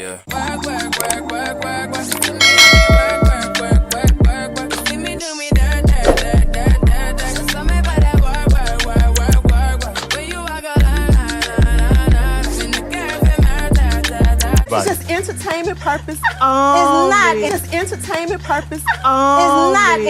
Yeah. Work, work, work, work, work, work. Do me like work, work, work, work, work. See me do me dirt, dirt, dirt, dirt, dirt, dirt. Cause I'm about that work, work, work, work, work, work. When you walk a line, in the cafe, It's just entertainment purpose. It's not. It's just entertainment purpose. It's not.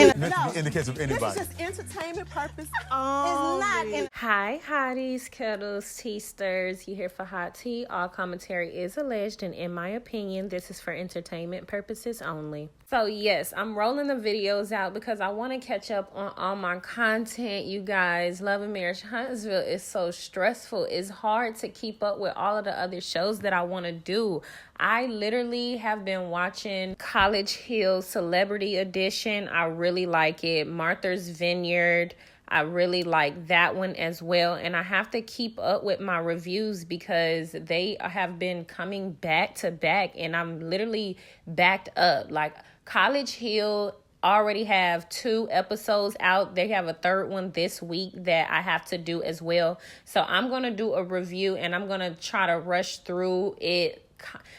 In the case of anybody. This is just entertainment purpose. It's not. Hi, hotties, kettles, tea stirs. You here for hot tea? All commentary is alleged, and in my opinion, this is for entertainment purposes only. So yes, I'm rolling the videos out because I want to catch up on all my content, you guys. Love and Marriage Huntsville is so stressful. It's hard to keep up with all of the other shows that I want to do. I literally have been watching College Hill Celebrity Edition. I really like it. Martha's Vineyard. I really like that one as well. And I have to keep up with my reviews because they have been coming back to back and I'm literally backed up. Like College Hill already have 2 episodes out. They have a 3rd one this week that I have to do as well. So I'm going to do a review and I'm going to try to rush through it.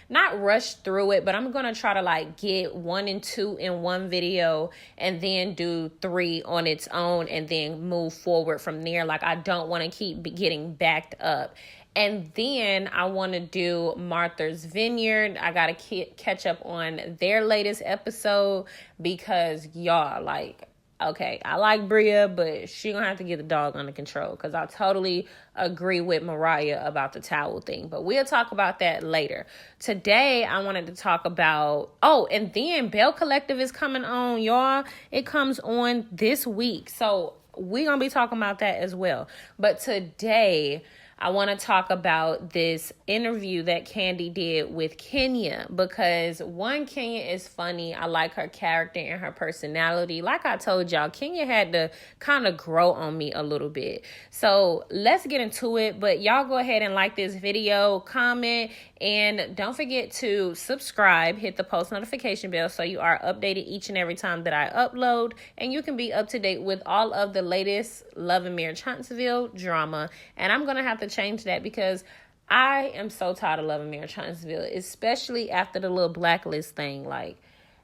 Not rush through it, but I'm going to try to like get 1 and 2 in one video and then do 3 on its own and then move forward from there. Like I don't want to keep getting backed up. And then I want to do Martha's Vineyard. I got to catch up on their latest episode because y'all like, okay, I like Bria, but she gonna have to get the dog under control because I totally agree with Mariah about the towel thing. But we'll talk about that later. Today, I wanted to talk about, and then Bell Collective is coming on, y'all. It comes on this week. So we're gonna be talking about that as well. But today, I want to talk about this interview that Candy did with Kenya because one, Kenya is funny. I like her character and her personality. Like I told y'all, Kenya had to kind of grow on me a little bit. So let's get into it. But y'all go ahead and like this video, comment, and don't forget to subscribe, hit the post notification bell so you are updated each and every time that I upload. And you can be up to date with all of the latest Love and Marriage Huntsville drama. And I'm going to have to change that because I am so tired of Love and Marriage Huntsville, especially after the little blacklist thing. Like,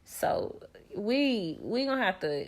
so we going to have to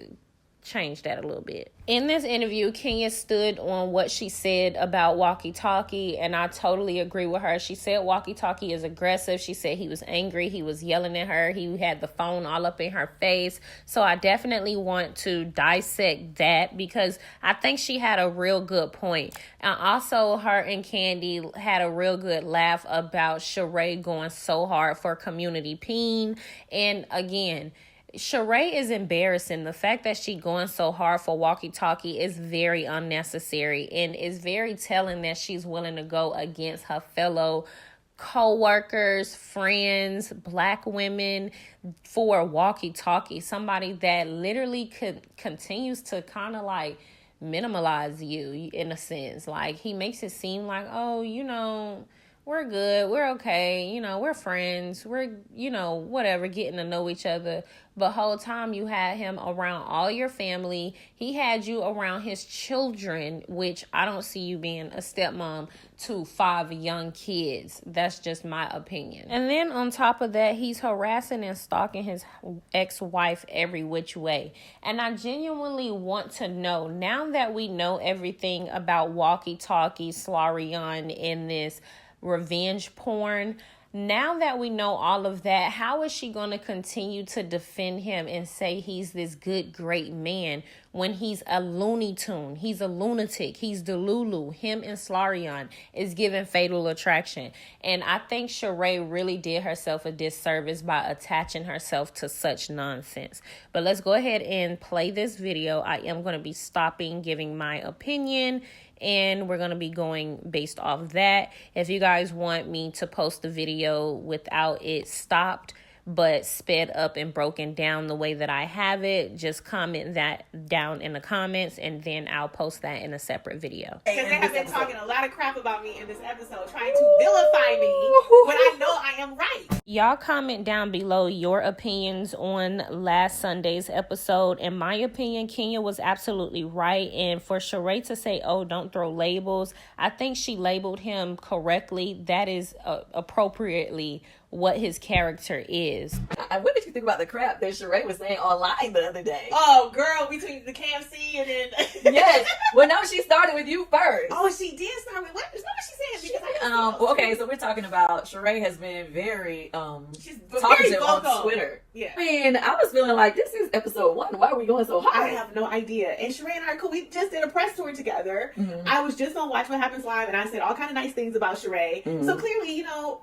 change that a little bit. In this interview, Kenya stood on what she said about Walkie Talkie, and I totally agree with her. She said Walkie Talkie is aggressive. She said he was angry. He was yelling at her. He had the phone all up in her face. So I definitely want to dissect that because I think she had a real good point. And also, her and Candy had a real good laugh about Sheree going so hard for Community Peen. And again, Sheree is embarrassing. The fact that she going so hard for Walkie Talkie is very unnecessary and is very telling that she's willing to go against her fellow co-workers, friends, black women for Walkie Talkie. Somebody that literally continues to kind of like minimalize you in a sense. Like he makes it seem like, oh, you know, we're good, we're okay, you know, we're friends, we're, you know, whatever, getting to know each other. But whole time you had him around all your family. He had you around his children, which I don't see you being a stepmom to 5 young kids. That's just my opinion. And then on top of that, he's harassing and stalking his ex-wife every which way. And I genuinely want to know, now that we know everything about Walkie Talkie, Slarion in this revenge porn, now that we know all of that, how is she going to continue to defend him and say he's this good, great man when he's a Looney Tune? He's a lunatic. He's Delulu. Him and Slarion is giving Fatal Attraction. And I think Sheree really did herself a disservice by attaching herself to such nonsense. But let's go ahead and play this video. I am going to be stopping, giving my opinion, and we're going to be going based off that. If you guys want me to post the video without it stopped, but sped up and broken down the way that I have it, just comment that down in the comments and then I'll post that in a separate video. Because they have been talking a lot of crap about me in this episode, trying to vilify me when I know I am right. Y'all comment down below your opinions on last Sunday's episode. In my opinion, Kenya was absolutely right. And for Sheree to say, oh, don't throw labels, I think she labeled him correctly. That is appropriately what his character is. What did you think about the crap that Sheree was saying online the other day? Oh, girl, between the KFC and then... Yes. Well, no, she started with you first. Oh, she did start with... What was she saying? Because well, okay, so we're talking about Sheree has been very she's talkative very vocal on Twitter. Yeah. I mean, I was feeling like this is episode 1. Why are we going so hard? I have no idea. And Sheree and I, we just did a press tour together. Mm-hmm. I was just on Watch What Happens Live, and I said all kind of nice things about Sheree. Mm-hmm. So clearly, you know,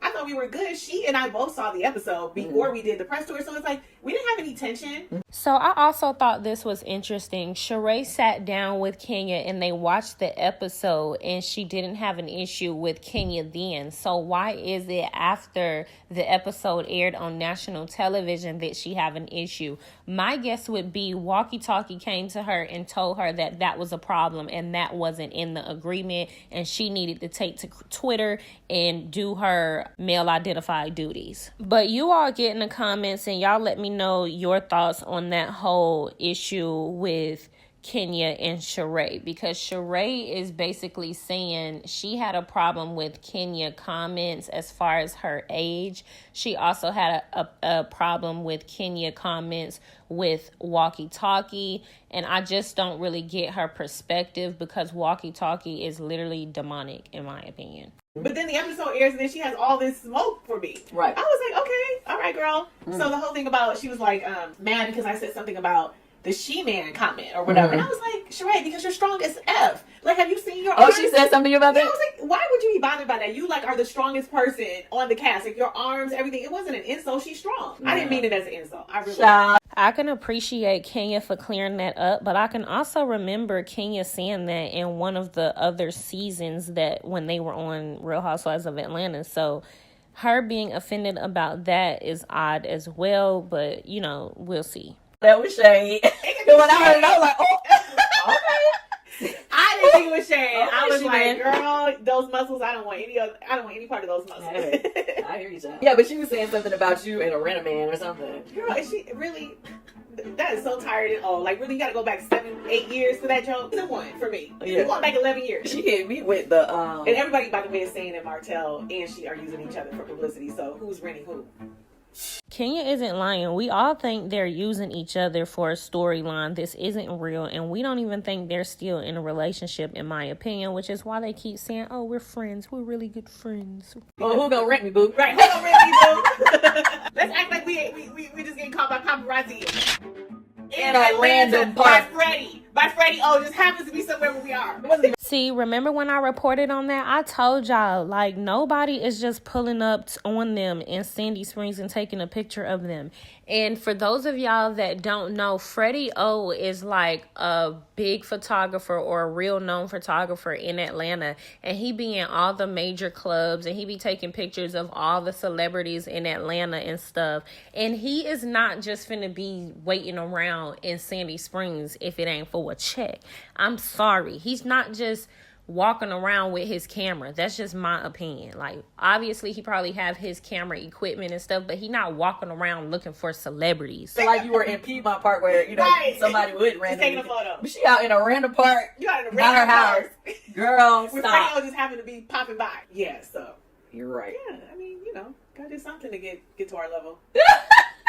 I thought we were good. She and I both saw the episode before we did the press tour, so it's like we didn't have any tension. So I also thought this was interesting. Sheree sat down with Kenya and they watched the episode, and she didn't have an issue with Kenya then. So why is it after the episode aired on national television that she have an issue? My guess would be Walkie Talkie came to her and told her that that was a problem and that wasn't in the agreement, and she needed to take to Twitter and do her male identified duties. But you all get in the comments and y'all let me know your thoughts on that whole issue with Kenya and Sheree, because Sheree is basically saying she had a problem with Kenya comments as far as her age. She also had a problem with Kenya comments with Walkie Talkie, and I just don't really get her perspective because Walkie Talkie is literally demonic in my opinion. But then the episode airs and then she has all this smoke for me. Right. I was like, okay, all right, girl. So the whole thing about, she was like, mad because I said something about the she-man comment or whatever. And I was like, Sheree, because you're strong as F. Like, have you seen your arms? Oh, she said something about that? Yeah, I was like, why would you be bothered by that? You, like, are the strongest person on the cast. Like, your arms, everything. It wasn't an insult. She's strong. I didn't mean it as an insult. I really I can appreciate Kenya for clearing that up, but I can also remember Kenya saying that in one of the other seasons that when they were on Real Housewives of Atlanta. So her being offended about that is odd as well, but, you know, we'll see. That was shade. When I heard it, I was like, oh, okay. I didn't think it was shade. Okay, I was like, man. girl, those muscles, I don't want any part of those muscles. I hear you, John. Yeah, but she was saying something about you and a rent-a-man or something. Girl, is she really... That is so tired and old. Like, really, you gotta go back 7-8 years for that joke. It's a one for me. Yeah. You're going back 11 years. She hit me with the... And everybody, by the way, is saying that Martell and she are using each other for publicity. So who's renting who? Kenya isn't lying. We all think they're using each other for a storyline. This isn't real, and we don't even think they're still in a relationship, in my opinion, which is why they keep saying, oh, we're friends. We're really good friends. Well, who gonna rent me, boo? Right, who gonna rent me, boo? Let's act like we just getting caught by paparazzi. In a random park. By Freddie. Oh, just happens to be somewhere where we are. See, remember when I reported on that? I told y'all, like, nobody is just pulling up on them in Sandy Springs and taking a picture of them. And for those of y'all that don't know, Freddie O is like a big photographer or a real known photographer in Atlanta. And he be in all the major clubs and he be taking pictures of all the celebrities in Atlanta and stuff. And he is not just finna be waiting around in Sandy Springs if it ain't for a check. I'm sorry. He's not just walking around with his camera. That's just my opinion. Like, obviously he probably have his camera equipment and stuff, but he not walking around looking for celebrities. So like you were in Piedmont Park where, you know, right. somebody would randomly taking a photo. But she out in a random park. You out in a not random her house. park. Girl, With stop. Freddie O just happened to be popping by. Yeah, so. You're right. Yeah, I mean, you know, gotta do something to get to our level.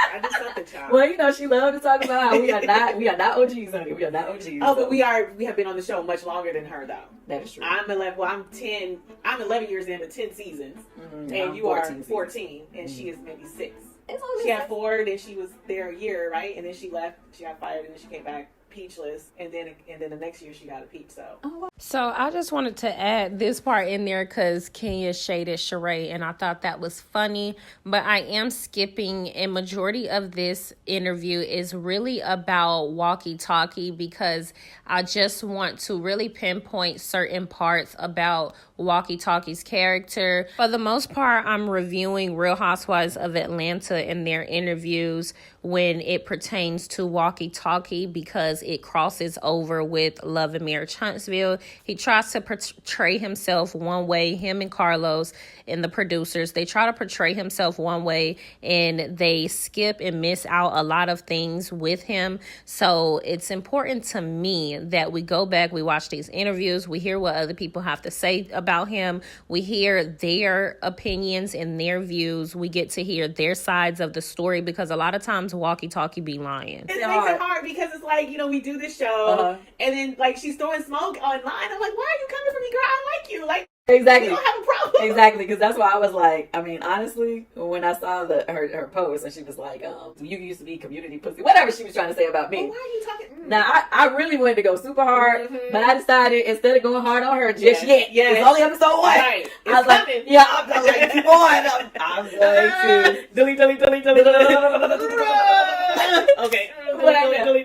I do something, child. Well, you know, she loved to talk about how we are not OGs, honey. We are not OGs. Oh, so. but we have been on the show much longer than her, though. That is true. I'm 11 years in, but 10 seasons. Mm-hmm. And I'm you are 14 14, and Mm-hmm. she is maybe 6. It's She had 4, then she was there a year, right? And then she left, she got fired, and then she came back peachless, and then the next year she got a peach, so. So I just wanted to add this part in there because Kenya shaded Sheree, and I thought that was funny, but I am skipping a majority of this interview is really about Walkie Talkie because I just want to really pinpoint certain parts about Walkie Talkie's character. For the most part, I'm reviewing Real Housewives of Atlanta and their interviews when it pertains to Walkie Talkie because it crosses over with Love and Marriage Huntsville. He tries to portray himself one way, him and Carlos and the producers, they try to portray himself one way and they skip and miss out a lot of things with him. So it's important to me that we go back, we watch these interviews, we hear what other people have to say about about him. We hear their opinions and their views. We get to hear their sides of the story because a lot of times walkie-talkie be lying. It makes it hard because it's like, we do this show and then like she's throwing smoke online. I'm like, why are you coming for me, girl? I like you. Like, exactly. You don't have a problem. Exactly, because that's why I was like, I mean, honestly, when I saw her post and she was like, you used to be community pussy, whatever she was trying to say about me. Well, why are you talking? Now, I really wanted to go super hard, but I decided instead of going hard on her just yet, yes. it's only episode 1. Right. I was like, yeah, I'm like, keep on. I'm going to delete. Okay.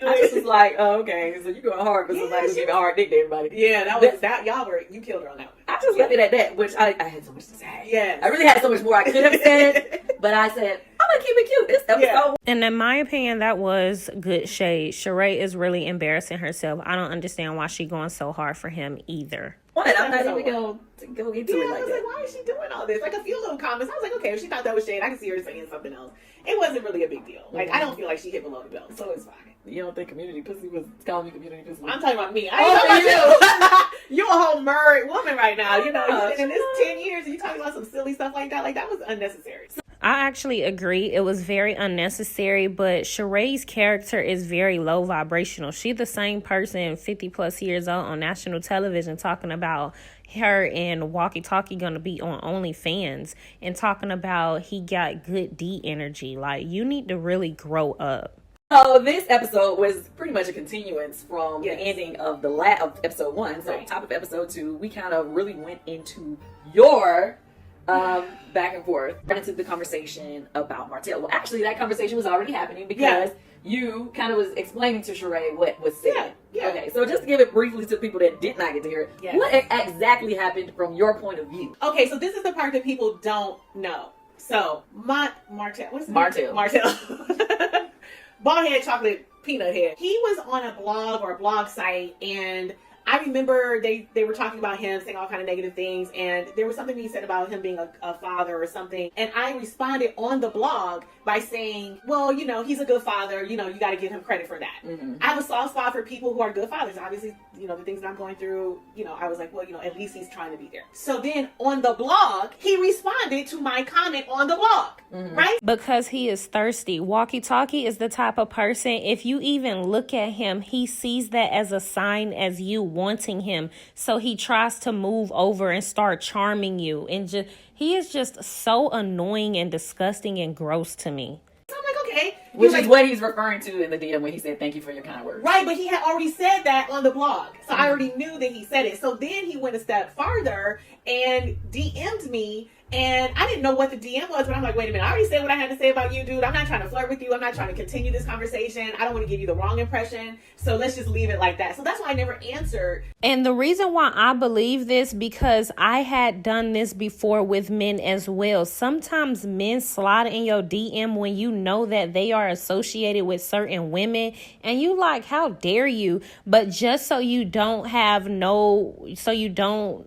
I just was like, oh, okay, so you going hard because somebody who's giving hard dick to everybody. Yeah, you killed her on that one. I just left it at that, which I had so much to say. Yeah. I really had so much more I could have said, but I said, I'm going to keep it cute. This episode. And in my opinion, that was good shade. Sheree is really embarrassing herself. I don't understand why she going so hard for him either. What? I'm not even going to go into it I like was that. like, why is she doing all this? Like a few little comments. I was like, okay, if she thought that was shade, I can see her saying something else. It wasn't really a big deal. Like, I don't feel like she hit below the belt, so it's fine. You don't think community pussy was calling me community pussy? I'm talking about me. I ain't talking about you. You're a whole married woman right now. You've been in this 10 years and you talking about some silly stuff like that. Like, that was unnecessary. I actually agree. It was very unnecessary, but Sheree's character is very low vibrational. She the same person 50 plus years old on national television talking about her and Walkie Talkie gonna be on OnlyFans and talking about he got good D energy. Like, you need to really grow up. So this episode was pretty much a continuance from the ending of of episode 1. So top of episode 2, we kind of really went into your back and forth, right into the conversation about Martell. Well, actually, that conversation was already happening because you kind of was explaining to Sheree what was said. Yeah. Okay, so just to give it briefly to people that did not get to hear it, what exactly happened from your point of view? Okay, so this is the part that people don't know. So, Martell. What's his name? Martell. Martell. Bald head, chocolate, peanut head. He was on a blog or a blog site, and I remember they were talking about him, saying all kind of negative things, and there was something he said about him being a father or something, and I responded on the blog by saying, well, he's a good father, you got to give him credit for that. I have a soft spot for people who are good fathers. Obviously, the things that I'm going through, I was like, well, at least he's trying to be there. So then on the blog, he responded to my comment on the blog, right? Because he is thirsty. Walkie Talkie is the type of person, if you even look at him, he sees that as a sign as you wanting him. So he tries to move over and start charming you. And he is just so annoying and disgusting and gross to me. So I'm like, okay. Which is what he's referring to in the DM when he said, thank you for your kind words. Right, but he had already said that on the blog. So I already knew that he said it. So then he went a step farther and DM'd me. And I didn't know what the DM was, but I'm like, wait a minute, I already said what I had to say about you, dude. I'm not trying to flirt with you. I'm not trying to continue this conversation. I don't want to give you the wrong impression. So let's just leave it like that. So that's why I never answered. And the reason why I believe this, because I had done this before with men as well. Sometimes men slide in your DM when you know that they are associated with certain women. And you like, how dare you? But just so you don't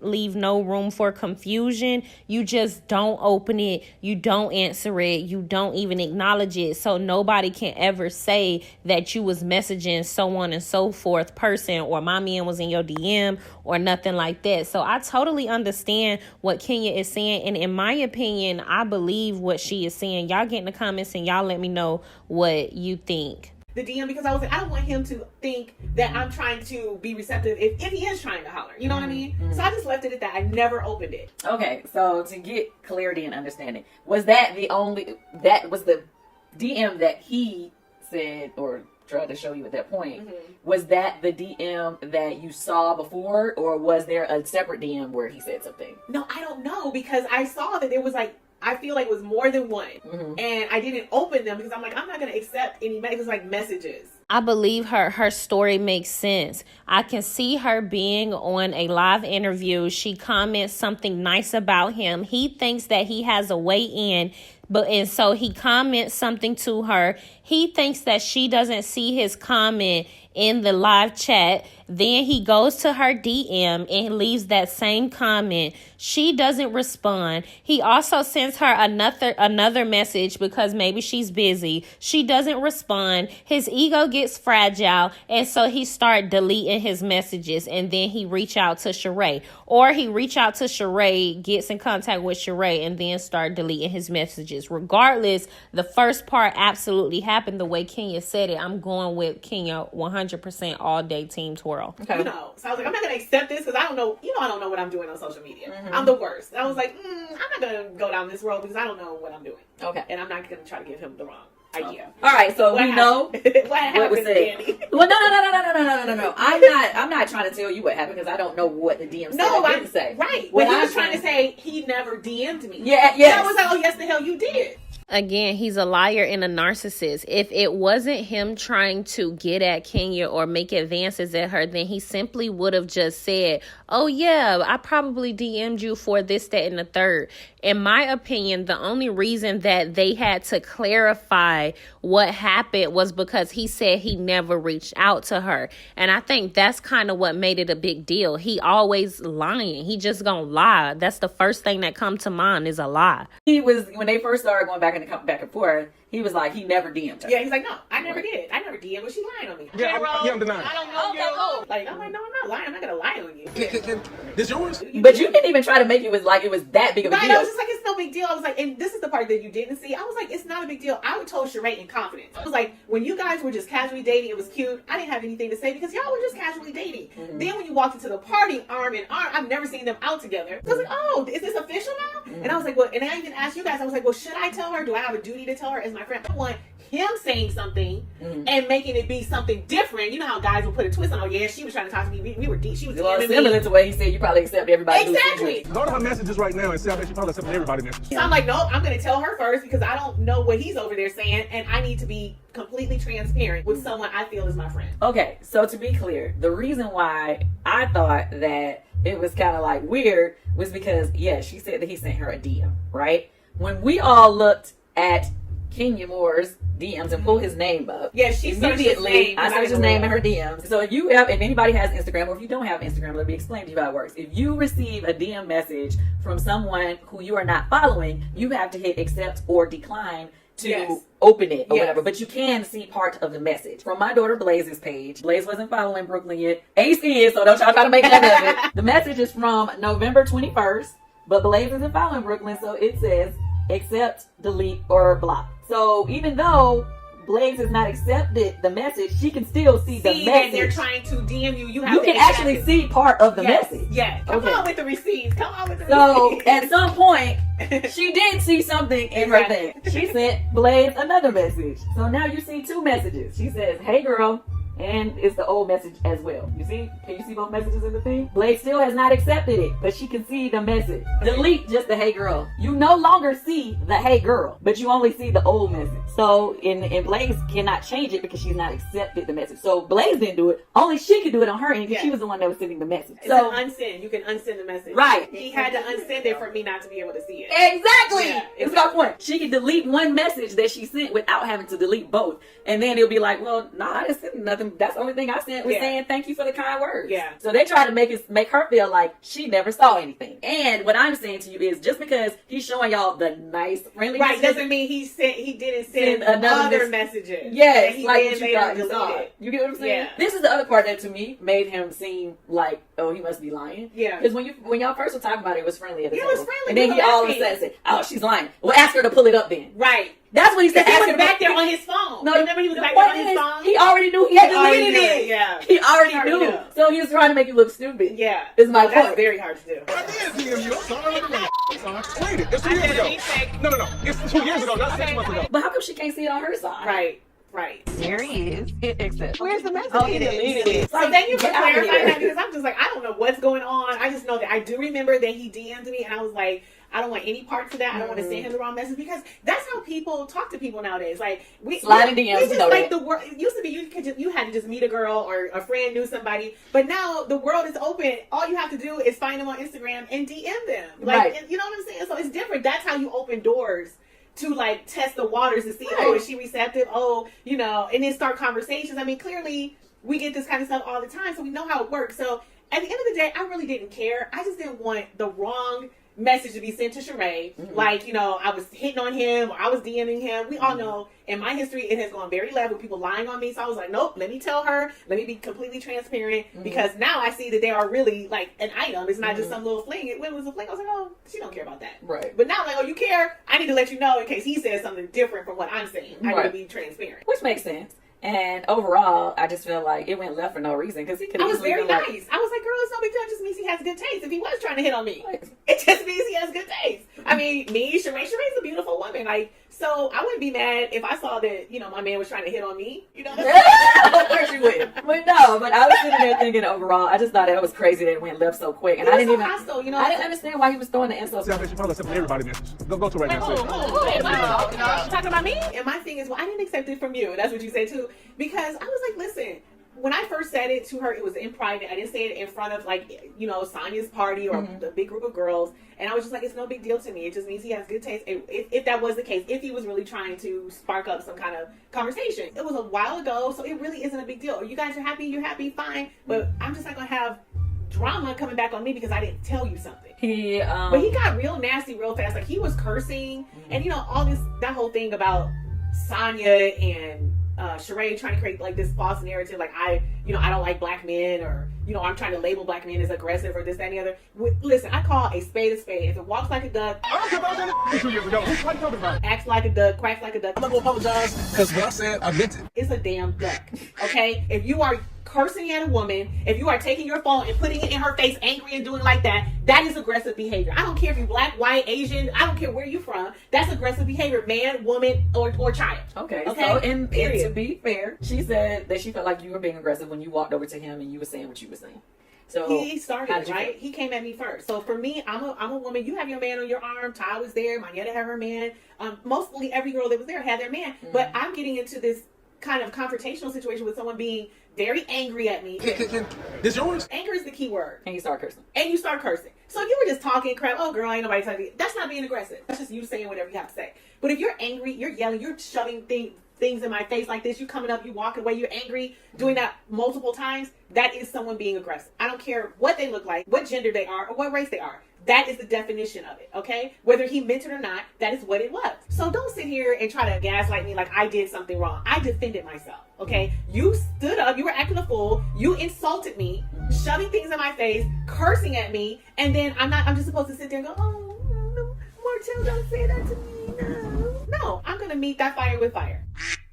leave no room for confusion, you just don't open it, you don't answer it, you don't even acknowledge it, so nobody can ever say that you was messaging so on and so forth person, or my man was in your DM or nothing like that. So I totally understand what Kenya is saying, and in my opinion, I believe what she is saying. Y'all get in the comments and y'all let me know what you think. The DM, because I was like, I don't want him to think that I'm trying to be receptive if he is trying to holler. You know what I mean? So I just left it at that. I never opened it. Okay, so to get clarity and understanding, was that the DM that he said or tried to show you at that point? Was that the DM that you saw before, or was there a separate DM where he said something? No, I don't know, because I saw that there was I feel like it was more than one. And I didn't open them because I'm like, I'm not going to accept any messages. I believe her story makes sense. I can see her being on a live interview. She comments something nice about him. He thinks that he has a way in, and so he comments something to her. He thinks that she doesn't see his comment in the live chat. Then he goes to her DM and leaves that same comment. She doesn't respond. He also sends her another message because maybe she's busy. She doesn't respond. His ego gets fragile, and so he start deleting his messages, and then he reach out to Sheree, or he reach out to Sheree, gets in contact with Sheree, and then start deleting his messages. Regardless, the first part absolutely happened the way Kenya said it. I'm going with Kenya 100% all day, team twirl. Okay. So I was like, I'm not gonna accept this because I don't know. I don't know what I'm doing on social media. I'm the worst. I was like, I'm not gonna go down this road because I don't know what I'm doing. Okay. And I'm not gonna try to give him the wrong idea. Okay. All right, so we know what was said. Well, no. I'm not trying to tell you what happened because I don't know what the DM said. No, I didn't say. Right. But he was trying to say he never DM'd me. Yeah. I was like, oh yes, the hell you did. Again, he's a liar and a narcissist. If it wasn't him trying to get at Kenya or make advances at her, then he simply would have just said, oh yeah, I probably DM'd you for this, that, and the third. In my opinion, the only reason that they had to clarify what happened was because he said he never reached out to her. And I think that's kind of what made it a big deal. He always lying. He just gonna lie. That's the first thing that comes to mind is a lie. He was, when they first started going back and forth, he was like, he never DM'd her. Yeah, he's like, no, I never did. I never DM'd. Was she lying on me? Yeah, I'm denying. I don't know you. Like, I'm like, no, I'm not lying. I'm not gonna lie on you. This yours? But you didn't even try to make it was like it was that big of a deal. I was just like, it's no big deal. I was like, and this is the part that you didn't see. I was like, it's not a big deal. I would told Sheree in confidence. I was like, when you guys were just casually dating, it was cute. I didn't have anything to say because y'all were just casually dating. Mm-hmm. Then when you walked into the party arm in arm, I've never seen them out together. I was like, oh, is this official now? Mm-hmm. And I was like, well, and I even asked you guys, I was like, well, should I tell her? Do I have a duty to tell her as my friend? I want him saying something and making it be something different. You know how guys will put a twist on, oh yeah, she was trying to talk to me. We were deep. She was similar to what he said. You probably accept everybody. Exactly. Go to her messages right now and see how she probably accepting everybody messages. So I'm like, nope, I'm going to tell her first because I don't know what he's over there saying, and I need to be completely transparent with someone I feel is my friend. Okay, so to be clear, the reason why I thought that it was kind of like weird was because, yeah, she said that he sent her a DM, right? When we all looked at Kenya Moore's DMs and pull his name up. Yeah, she immediately. I searched his name in her DMs. So if anybody has Instagram, or if you don't have Instagram, let me explain to you how it works. If you receive a DM message from someone who you are not following, you have to hit accept or decline to open it or whatever. But you can see part of the message. From my daughter Blaze's page. Blaze wasn't following Brooklyn yet. Ace is, so don't y'all try to make that of it. The message is from November 21st, but Blaze isn't following Brooklyn, so it says accept, delete, or block. So even though Blaze has not accepted the message, she can still see the message. That they're trying to DM you. You can actually see part of the message. Yeah. Come on with the receipts. So at some point, she did see something in her thing. She sent Blaze another message. So now you see two messages. She says, hey girl. And it's the old message as well. You see? Can you see both messages in the thing? Blake still has not accepted it, but she can see the message. Delete just the hey girl. You no longer see the hey girl, but you only see the old message. So, and Blaze cannot change it because she's not accepted the message. So Blaze didn't do it. Only she could do it on her end because she was the one that was sending the message. So unsend. You can unsend the message. Right. He had to unsend it for me not to be able to see it. Exactly. It's my point. She can delete one message that she sent without having to delete both. And then it'll be like, well, no, I didn't send nothing. That's the only thing I sent was saying thank you for the kind words. Yeah. So they try to make her feel like she never saw anything. And what I'm saying to you is just because he's showing y'all the nice, friendly messages, doesn't mean he didn't send other messages. Yes, like what you thought you saw. You get what I'm saying? Yeah. This is the other part that to me made him seem like, oh, he must be lying. Yeah. Because when y'all first were talking about it, it was friendly at the time. It was friendly. And then he all of a sudden said, oh, she's lying. Well, ask her to pull it up then. Right. That's what he said. He was back there on his phone. No, remember he was back there on his phone? He already knew he had deleted it. Yeah. He already knew. So he was trying to make you look stupid. Yeah. Is my point. That's very hard to do. I did DM you. I'm sorry. Wait, it's 2 years ago. No. It's 2 years ago, not 6 months ago. But how come she can't see it on her side? Right. There he is. Hit accept. Where's the message? Oh, he deleted it. So then you can clarify that because I'm just like, I don't know what's going on. I just know that I do remember that he DM'd me and I was like, I don't want any parts of that. I don't want to send him the wrong message because that's how people talk to people nowadays. Like sliding DMs. We just like the world. It used to be you had to just meet a girl or a friend knew somebody, but now the world is open. All you have to do is find them on Instagram and DM them. Like you know what I'm saying? So it's different. That's how you open doors to like test the waters to see, oh, is she receptive? Oh, you know, and then start conversations. I mean, clearly we get this kind of stuff all the time, so we know how it works. So at the end of the day, I really didn't care. I just didn't want the wrong message to be sent to Sheree. Like, you know, I was hitting on him or I was DMing him. We all know in my history it has gone very left with people lying on me. So I was like, nope, let me tell her. Let me be completely transparent because now I see that they are really like an item. It's not just some little fling. When it was a fling, I was like, oh, she don't care about that. Right. But now I'm like, oh, you care? I need to let you know in case he says something different from what I'm saying. I need to be transparent. Which makes sense. And overall, I just feel like it went left for no reason because he could. I was very nice. I was like, girl, it's no big deal. It just means he has good taste. If he was trying to hit on me, it just means he has good taste. I mean, Sheree's a beautiful woman. Like, so I wouldn't be mad if I saw that, you know, my man was trying to hit on me. You know, of course you would. But no, but I was sitting there thinking overall, I just thought it was crazy that it went left so quick, and I didn't even. Hostile, you know, I didn't understand why he was throwing the insults. See, I bet you probably accepted everybody message. Go to right now. You talking about me? And my thing is, well, I didn't accept it from you. And that's what you said too. Because I was like, listen, when I first said it to her, it was in private. I didn't say it in front of, like, you know, Sonya's party or a big group of girls. And I was just like, it's no big deal to me. It just means he has good taste. If that was the case, if he was really trying to spark up some kind of conversation. It was a while ago, so it really isn't a big deal. You guys are happy, you're happy, fine. But I'm just not going to have drama coming back on me because I didn't tell you something. But he got real nasty real fast. Like, he was cursing. And, you know, that whole thing about Sonya and Sheree trying to create like this false narrative, like I don't like black men, or, you know, I'm trying to label black men as aggressive or this, that, and the other. Listen, I call a spade a spade. If it walks like a duck, I don't care about that 2 years ago. What are you talking about? acts like a duck, quacks like a duck, I'm not gonna apologize because what I said, I meant it. it's a damn duck. Okay? If you are cursing at a woman, if you are taking your phone and putting it in her face angry and doing like that, that is aggressive behavior. I don't care if you're black, white, Asian, I don't care where you're from. That's aggressive behavior, man, woman, or child. Okay. So and to be fair, she said that she felt like you were being aggressive when you walked over to him and you were saying what you were saying. So he started, right? He came at me first. So for me, I'm a woman. You have your man on your arm. Ty was there. Mayetta had her man. Mostly every girl that was there had their man. But I'm getting into this kind of confrontational situation with someone being very angry at me. This yours? Anger is the key word. And you start cursing. So if you were just talking crap, oh girl, ain't nobody talking. That's not being aggressive. That's just you saying whatever you have to say. But if you're angry, you're yelling, you're shoving things in my face like this, you coming up, you walking away, you're angry, doing that multiple times, that is someone being aggressive. I don't care what they look like, what gender they are, or what race they are. That is the definition of it, okay? Whether he meant it or not, that is what it was. So don't sit here and try to gaslight me like I did something wrong. I defended myself, okay? You stood up, you were acting a fool, you insulted me, shoving things in my face, cursing at me, and then I'm just supposed to sit there and go, oh, no, Martell, don't say that to me, no, I'm gonna meet that fire with fire.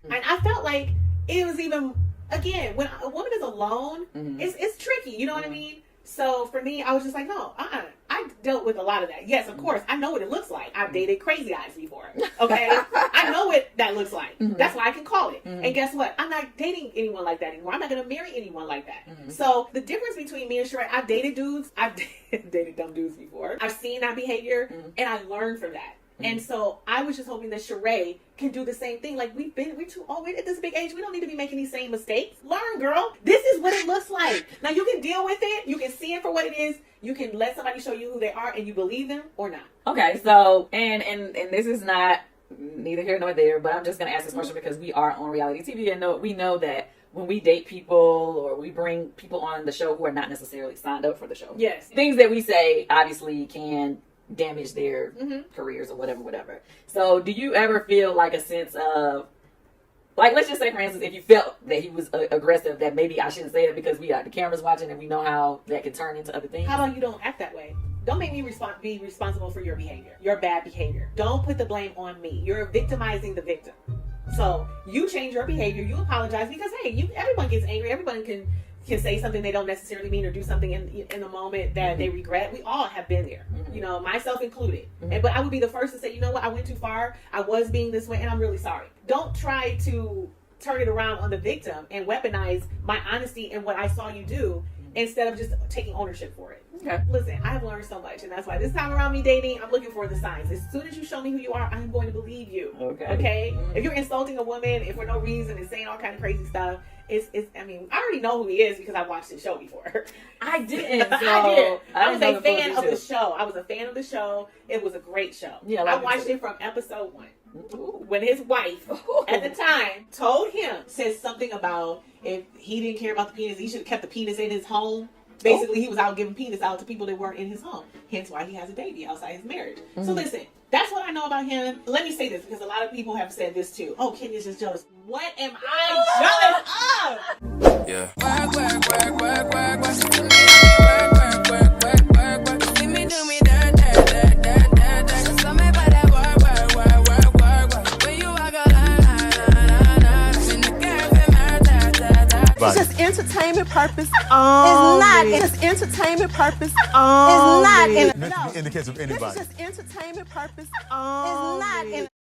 And I felt like it was even, again, when a woman is alone, it's tricky, you know what I mean? So for me, I was just like, no, I dealt with a lot of that. Yes, of course, I know what it looks like. I've dated crazy eyes before, okay? I know what that looks like. That's why I can call it. And guess what? I'm not dating anyone like that anymore. I'm not going to marry anyone like that. So the difference between me and Sheree, I've dated dudes. I've dated dumb dudes before. I've seen that behavior, and I learned from that. And so I was just hoping that Sheree can do the same thing. Like, we're too old. We're at this big age. We don't need to be making these same mistakes. Learn, girl. This is what it looks like. Now, you can deal with it. You can see it for what it is. You can let somebody show you who they are, and you believe them or not. Okay, so, and this is not neither here nor there, but I'm just going to ask this question because we are on reality TV, and we know that when we date people or we bring people on the show who are not necessarily signed up for the show. Yes. Things that we say, obviously, can damage their careers or whatever. So do you ever feel like a sense of, like, let's just say, for instance, if you felt that he was aggressive, that maybe I shouldn't say it because we got the cameras watching and we know how that can turn into other things? How about you don't act that way? Don't make me be responsible for your behavior, your bad behavior. Don't put the blame on me. You're victimizing the victim. So you change your behavior, you apologize, because hey, everyone gets angry. Everyone can say something they don't necessarily mean, or do something in the moment that they regret. We all have been there, you know, myself included. But I would be the first to say, you know what, I went too far. I was being this way, and I'm really sorry. Don't try to turn it around on the victim and weaponize my honesty and what I saw you do instead of just taking ownership for it. Okay. Listen, I have learned so much, and that's why this time around me dating, I'm looking for the signs. As soon as you show me who you are, I'm going to believe you. Okay? If you're insulting a woman, if for no reason and saying all kind of crazy stuff, I mean, I already know who he is because I watched his show before. I didn't. So I did. I was a fan of the show. I was a fan of the show. It was a great show. Yeah, I watched it from episode 1. When his wife at the time told him, said something about if he didn't care about the penis, he should have kept the penis in his home. basically he was out giving penis out to people that weren't in his home. Hence why he has a baby outside his marriage. So listen, that's what I know about him. Let me say this because a lot of people have said this too. Oh, Kenya's just jealous. What am I jealous of? Yeah. Work, work, work, work, work, work. She do me, work, work, work, work, work, work. See me do me dirt, dirt, dirt, dirt, dirt, dirt. Just tell me about that work, work, work, work, work, work. When you walk a line, in the cafe, It's just entertainment purpose. It's not. It's just entertainment purpose. It's not. In the case of anybody. This is just entertainment purpose. It's not.